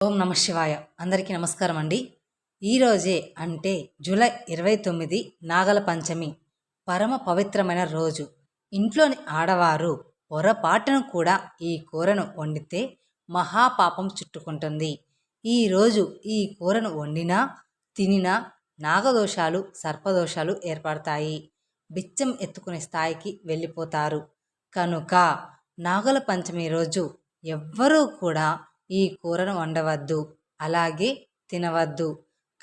ఓం నమ శివాయ. అందరికీ నమస్కారం అండి. ఈరోజే అంటే జూలై 29 నాగల పంచమి, పరమ పవిత్రమైన రోజు. ఇంట్లోని ఆడవారు పొరపాటును కూడా ఈ కూరను వండితే మహాపాపం చుట్టుకుంటుంది. ఈరోజు ఈ కూరను వండినా తినినా నాగదోషాలు సర్పదోషాలు ఏర్పడతాయి. బిచ్చం ఎత్తుకునే స్థాయికి వెళ్ళిపోతారు. కనుక నాగల పంచమి రోజు ఎవ్వరూ కూడా ఈ కూరను వండవద్దు, అలాగే తినవద్దు.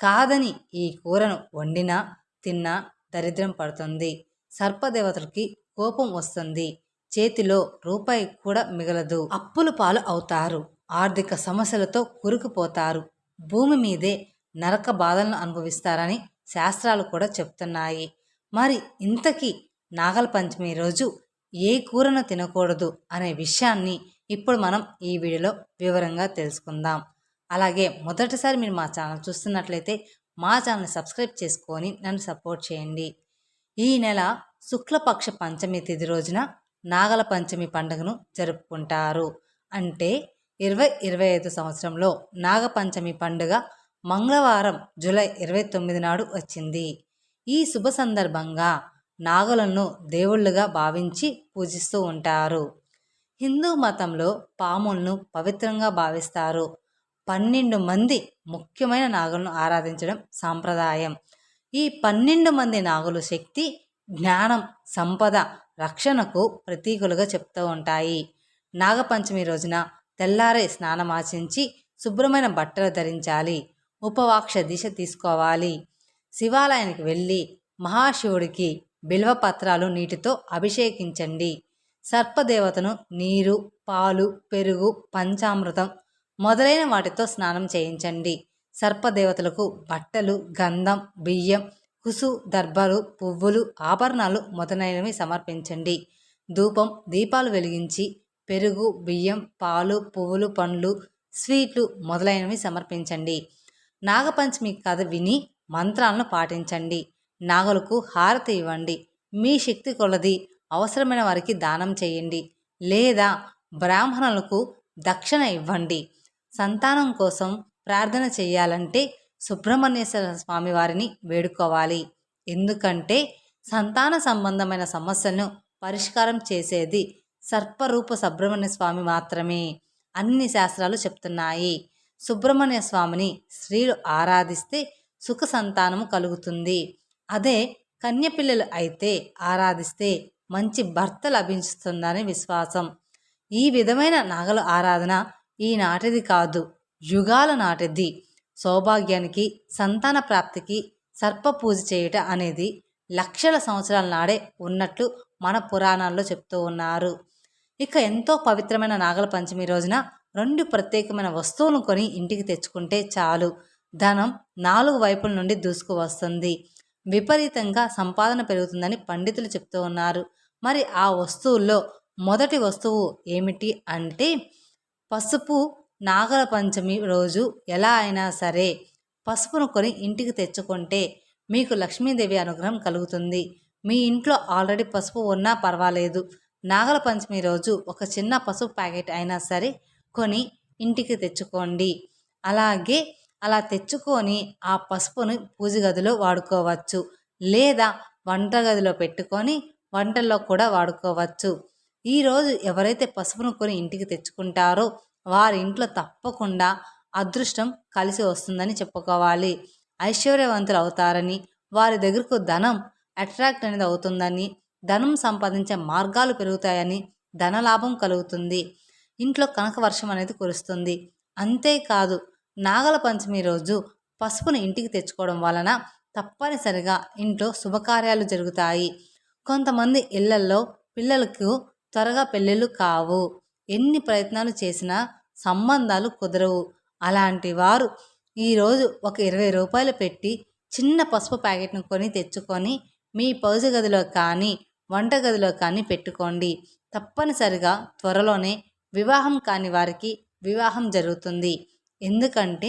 కాదని ఈ కూరను వండినా తిన్నా దరిద్రం పడుతుంది. సర్పదేవతలకి కోపం వస్తుంది. చేతిలో రూపాయి కూడా మిగలదు. అప్పుల పాలు అవుతారు. ఆర్థిక సమస్యలతో కురుకుపోతారు. భూమి మీదే నరక బాధలను అనుభవిస్తారని శాస్త్రాలు కూడా చెప్తున్నాయి. మరి ఇంతకీ నాగల పంచమి రోజు ఏ కూరను తినకూడదు అనే విషయాన్ని ఇప్పుడు మనం ఈ వీడియోలో వివరంగా తెలుసుకుందాం. అలాగే మొదటిసారి మీరు మా ఛానల్ చూస్తున్నట్లయితే మా ఛానల్ని సబ్స్క్రైబ్ చేసుకొని నన్ను సపోర్ట్ చేయండి. ఈ నెల శుక్లపక్ష పంచమి తిథి రోజున నాగల పంచమి పండుగను జరుపుకుంటారు. అంటే 2025 సంవత్సరంలో నాగపంచమి పండుగ మంగళవారం జూలై 29 నాడు వచ్చింది. ఈ శుభ సందర్భంగా నాగులను దేవుళ్ళుగా భావించి పూజిస్తూ ఉంటారు. హిందూ మతంలో పాములను పవిత్రంగా భావిస్తారు. 12 మంది ముఖ్యమైన నాగులను ఆరాధించడం సాంప్రదాయం. ఈ 12 మంది నాగులు శక్తి, జ్ఞానం, సంపద, రక్షణకు ప్రతీకులుగా చెప్తూ ఉంటాయి. నాగపంచమి రోజున తెల్లారే స్నానమాచించి శుభ్రమైన బట్టలు ధరించాలి. ఉపవాక్ష దిశ తీసుకోవాలి. శివాలయానికి వెళ్ళి మహాశివుడికి బిల్వపత్రాలు నీటితో అభిషేకించండి. సర్పదేవతను నీరు, పాలు, పెరుగు, పంచామృతం మొదలైన వాటితో స్నానం చేయించండి. సర్పదేవతలకు బట్టలు, గంధం, బియ్యం, కుసు, దర్భలు, పువ్వులు, ఆభరణాలు మొదలైనవి సమర్పించండి. ధూపం, దీపాలు వెలిగించి పెరుగు, బియ్యం, పాలు, పువ్వులు, పండ్లు, స్వీట్లు మొదలైనవి సమర్పించండి. నాగపంచమి కథ విని మంత్రాలను పాటించండి. నాగులకు హారతి ఇవ్వండి. మీ శక్తి కొలది అవసరమైన వారికి దానం చేయండి, లేదా బ్రాహ్మణులకు దక్షిణ ఇవ్వండి. సంతానం కోసం ప్రార్థన చేయాలంటే సుబ్రహ్మణ్యేశ్వర స్వామి వారిని వేడుకోవాలి. ఎందుకంటే సంతాన సంబంధమైన సమస్యలను పరిష్కారం చేసేది సర్పరూప సుబ్రహ్మణ్య స్వామి మాత్రమే అన్ని శాస్త్రాలు చెప్తున్నాయి. సుబ్రహ్మణ్య స్వామిని స్త్రీలు ఆరాధిస్తే సుఖ సంతానము కలుగుతుంది. అదే కన్యపిల్లలు అయితే ఆరాధిస్తే మంచి భర్త లభిస్తుందని విశ్వాసం. ఈ విధమైన నాగల ఆరాధన ఈనాటిది కాదు, యుగాల నాటిది. సౌభాగ్యానికి, సంతాన ప్రాప్తికి సర్ప పూజ చేయుట అనేది లక్షల సంవత్సరాల నాడే ఉన్నట్లు మన పురాణాల్లో చెప్తూ ఉన్నారు. ఇక ఎంతో పవిత్రమైన నాగల పంచమి రోజున 2 ప్రత్యేకమైన వస్తువులను కొని ఇంటికి తెచ్చుకుంటే చాలు, ధనం 4 వైపుల నుండి దూసుకు వస్తుంది. విపరీతంగా సంపాదన పెరుగుతుందని పండితులు చెప్తూ ఉన్నారు. మరి ఆ వస్తువుల్లో మొదటి వస్తువు ఏమిటి అంటే పసుపు. నాగల పంచమి రోజు ఎలా అయినా సరే పసుపును కొని ఇంటికి తెచ్చుకుంటే మీకు లక్ష్మీదేవి అనుగ్రహం కలుగుతుంది. మీ ఇంట్లో ఆల్రెడీ పసుపు ఉన్నా పర్వాలేదు. నాగల పంచమి రోజు ఒక చిన్న పసుపు ప్యాకెట్ అయినా సరే కొని ఇంటికి తెచ్చుకోండి. అలాగే అలా తెచ్చుకొని ఆ పసుపును పూజ గదిలో వాడుకోవచ్చు, లేదా వంటగదిలో పెట్టుకొని వంటల్లో కూడా వాడుకోవచ్చు. ఈరోజు ఎవరైతే పసుపును కొని ఇంటికి తెచ్చుకుంటారో వారి ఇంట్లో తప్పకుండా అదృష్టం కలిసి వస్తుందని చెప్పుకోవాలి. ఐశ్వర్యవంతులు అవుతారని, వారి దగ్గరకు ధనం అట్రాక్ట్ అనేది అవుతుందని, ధనం సంపాదించే మార్గాలు పెరుగుతాయని, ధనలాభం కలుగుతుంది. ఇంట్లో కనక వర్షం అనేది కురుస్తుంది. అంతేకాదు నాగల పంచమి రోజు పసుపును ఇంటికి తెచ్చుకోవడం వలన తప్పనిసరిగా ఇంట్లో శుభకార్యాలు జరుగుతాయి. కొంతమంది ఇళ్లల్లో పిల్లలకు త్వరగా పెళ్ళిళ్ళు కావు. ఎన్ని ప్రయత్నాలు చేసినా సంబంధాలు కుదరవు. అలాంటి వారు ఈరోజు ఒక 20 రూపాయలు పెట్టి చిన్న పసుపు ప్యాకెట్ను కొని తెచ్చుకొని మీ పూజ గదిలో కానీ వంటగదిలో కానీ పెట్టుకోండి. తప్పనిసరిగా త్వరలోనే వివాహం కాని వారికి వివాహం జరుగుతుంది. ఎందుకంటే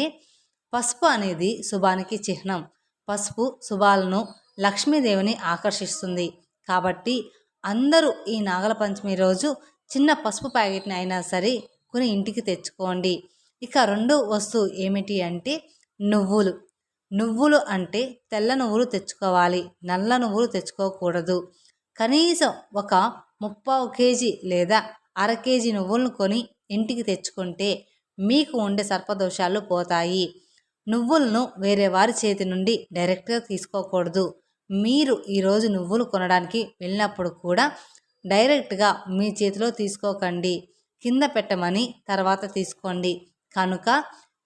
పసుపు అనేది శుభానికి చిహ్నం. పసుపు శుభాలను, లక్ష్మీదేవిని ఆకర్షిస్తుంది. కాబట్టి అందరూ ఈ నాగల పంచమి రోజు చిన్న పసుపు ప్యాకెట్ని అయినా సరే కొని ఇంటికి తెచ్చుకోండి. ఇక రెండో వస్తువు ఏమిటి అంటే నువ్వులు. నువ్వులు అంటే తెల్ల నువ్వులు తెచ్చుకోవాలి, నల్ల నువ్వులు తెచ్చుకోకూడదు. కనీసం ఒక 30 కేజీ లేదా అర కేజీ నువ్వులను కొని ఇంటికి తెచ్చుకుంటే మీకు ఉండే సర్పదోషాలు పోతాయి. నువ్వులను వేరే వారి చేతి నుండి డైరెక్ట్గా తీసుకోకూడదు. మీరు ఈరోజు నువ్వులు కొనడానికి వెళ్ళినప్పుడు కూడా డైరెక్ట్గా మీ చేతిలో తీసుకోకండి, కింద పెట్టమని తర్వాత తీసుకోండి. కనుక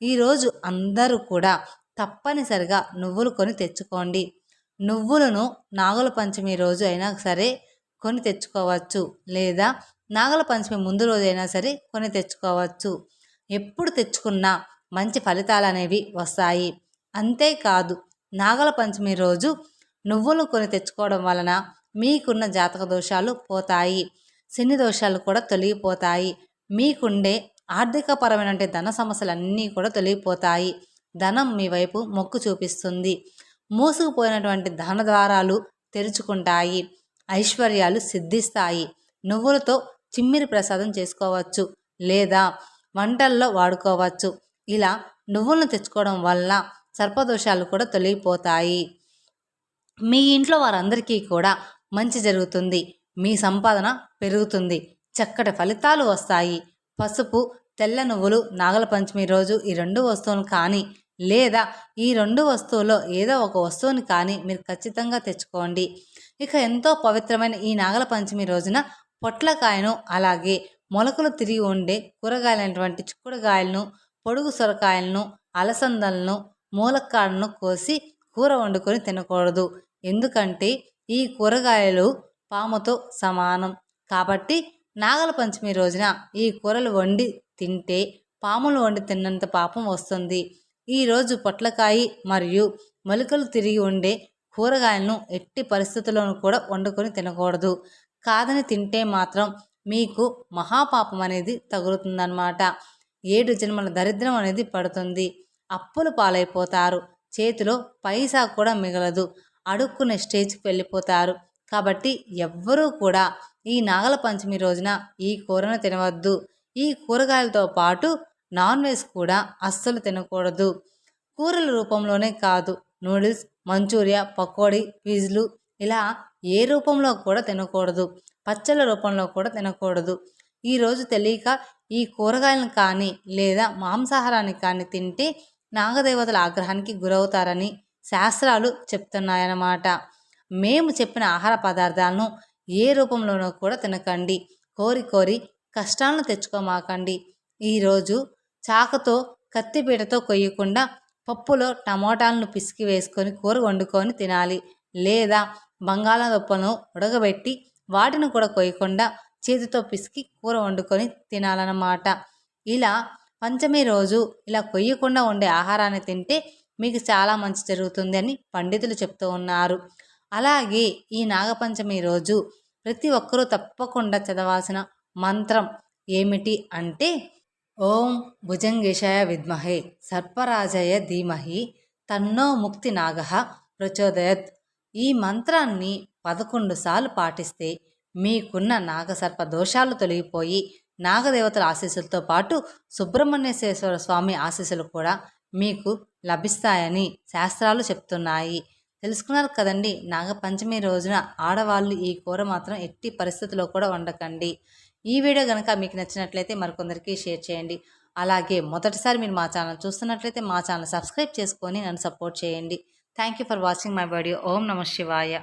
ఈరోజు అందరూ కూడా తప్పనిసరిగా నువ్వులు కొని తెచ్చుకోండి. నువ్వులను నాగుల పంచమి రోజు అయినా సరే కొని తెచ్చుకోవచ్చు, లేదా నాగుల పంచమి ముందు రోజైనా సరే కొని తెచ్చుకోవచ్చు. ఎప్పుడు తెచ్చుకున్నా మంచి ఫలితాలు అనేవి వస్తాయి. అంతేకాదు, నాగుల పంచమి రోజు నువ్వులు కొని తెచ్చుకోవడం వలన మీకున్న జాతక దోషాలు పోతాయి, శని దోషాలు కూడా తొలగిపోతాయి. మీకుండే ఆర్థికపరమైన ధన సమస్యలన్నీ కూడా తొలగిపోతాయి. ధనం మీ వైపు మొక్కు చూపిస్తుంది. మూసుకుపోయినటువంటి ధన ద్వారాలు తెరుచుకుంటాయి, ఐశ్వర్యాలు సిద్ధిస్తాయి. నువ్వులతో చిమ్మిరి ప్రసాదం చేసుకోవచ్చు, లేదా వంటల్లో వాడుకోవచ్చు. ఇలా నువ్వులను తెచ్చుకోవడం వల్ల సర్పదోషాలు కూడా తొలగిపోతాయి. మీ ఇంట్లో వారందరికీ కూడా మంచి జరుగుతుంది, మీ సంపాదన పెరుగుతుంది, చక్కటి ఫలితాలు వస్తాయి. పసుపు, తెల్ల నువ్వులు నాగుల పంచమి రోజు ఈ 2 వస్తువులు కానీ, లేదా ఈ 2 వస్తువుల్లో ఏదో ఒక వస్తువుని కానీ మీరు ఖచ్చితంగా తెచ్చుకోండి. ఇక ఎంతో పవిత్రమైన ఈ నాగుల పంచమి రోజున పొట్లకాయను, అలాగే మొలకలు తిరిగి ఉండే కూరగాయలైనటువంటి చిక్కుడుకాయలను, పొడుగు సొరకాయలను, అలసందలను, మూలక్కాడను కోసి కూర వండుకొని తినకూడదు. ఎందుకంటే ఈ కూరగాయలు పాముతో సమానం. కాబట్టి నాగుల పంచమి రోజున ఈ కూరలు వండి తింటే పాములు వండి తిన్నంత పాపం వస్తుంది. ఈరోజు పొట్లకాయ మరియు మొలకలు తిరిగి ఉండే కూరగాయలను ఎట్టి పరిస్థితుల్లోనూ కూడా వండుకొని తినకూడదు. కాదని తింటే మాత్రం మీకు మహాపాపం అనేది తగులుతుందన్నమాట. 7 జన్మల దరిద్రం అనేది పడుతుంది. అప్పులు పాలైపోతారు, చేతిలో పైసా కూడా మిగలదు, అడుక్కునే స్టేజ్కి వెళ్ళిపోతారు. కాబట్టి ఎవ్వరూ కూడా ఈ నాగుల పంచమి రోజున ఈ కూరను తినవద్దు. ఈ కూరగాయలతో పాటు నాన్ వెజ్ కూడా అస్సలు తినకూడదు. కూరల రూపంలోనే కాదు, నూడిల్స్, మంచూరియా, పకోడీ, పిజ్లు ఇలా ఏ రూపంలో కూడా తినకూడదు. పచ్చళ్ళ రూపంలో కూడా తినకూడదు. ఈరోజు తెలియక ఈ కూరగాయలను కానీ లేదా మాంసాహారాన్ని కానీ తింటే నాగదేవతల ఆగ్రహానికి గురవుతారని శాస్త్రాలు చెప్తున్నాయన్నమాట. మేము చెప్పిన ఆహార పదార్థాలను ఏ రూపంలోనూ కూడా తినకండి. కోరి కోరి కష్టాలను తెచ్చుకోమాకండి. ఈరోజు చాకుతో, కత్తిపీటతో కొయ్యకుండా పప్పులో టమోటాలను పిసికి వేసుకొని కూర వండుకొని తినాలి. లేదా బంగాళాదుంపలను ఉడకబెట్టి వాటిని కూడా కొయ్యకుండా చేతితో పిసికి కూర వండుకొని తినాలన్నమాట. ఇలా పంచమి రోజు ఇలా కొయ్యకుండా ఉండే ఆహారాన్ని తింటే మీకు చాలా మంచి జరుగుతుంది అని పండితులు చెప్తూ ఉన్నారు. అలాగే ఈ నాగపంచమి రోజు ప్రతి ఒక్కరూ తప్పకుండా చదవాల్సిన మంత్రం ఏమిటి అంటే, ఓం భుజంగేశాయ విద్మహే సర్పరాజయ ధీమహి తన్నో ముక్తి నాగః ప్రచోదయత్. ఈ మంత్రాన్ని 11 సార్లు పాటిస్తే మీకున్న నాగసర్ప దోషాలు తొలగిపోయి నాగదేవతల ఆశీస్సులతో పాటు సుబ్రహ్మణ్యేశ్వర స్వామి ఆశీస్సులు కూడా మీకు లభిస్తాయని శాస్త్రాలు చెప్తున్నాయి. తెలుసుకున్నారు కదండి. నాగపంచమి రోజున ఆడవాళ్ళు ఈ కూర మాత్రం ఎట్టి పరిస్థితుల్లో కూడా వండకండి. ఈ వీడియో కనుక మీకు నచ్చినట్లయితే మరికొందరికి షేర్ చేయండి. అలాగే మొదటిసారి మీరు మా ఛానల్ చూస్తున్నట్లయితే మా ఛానల్ సబ్స్క్రైబ్ చేసుకొని నన్ను సపోర్ట్ చేయండి. Thank you for watching my video. ఓం నమః శివాయ.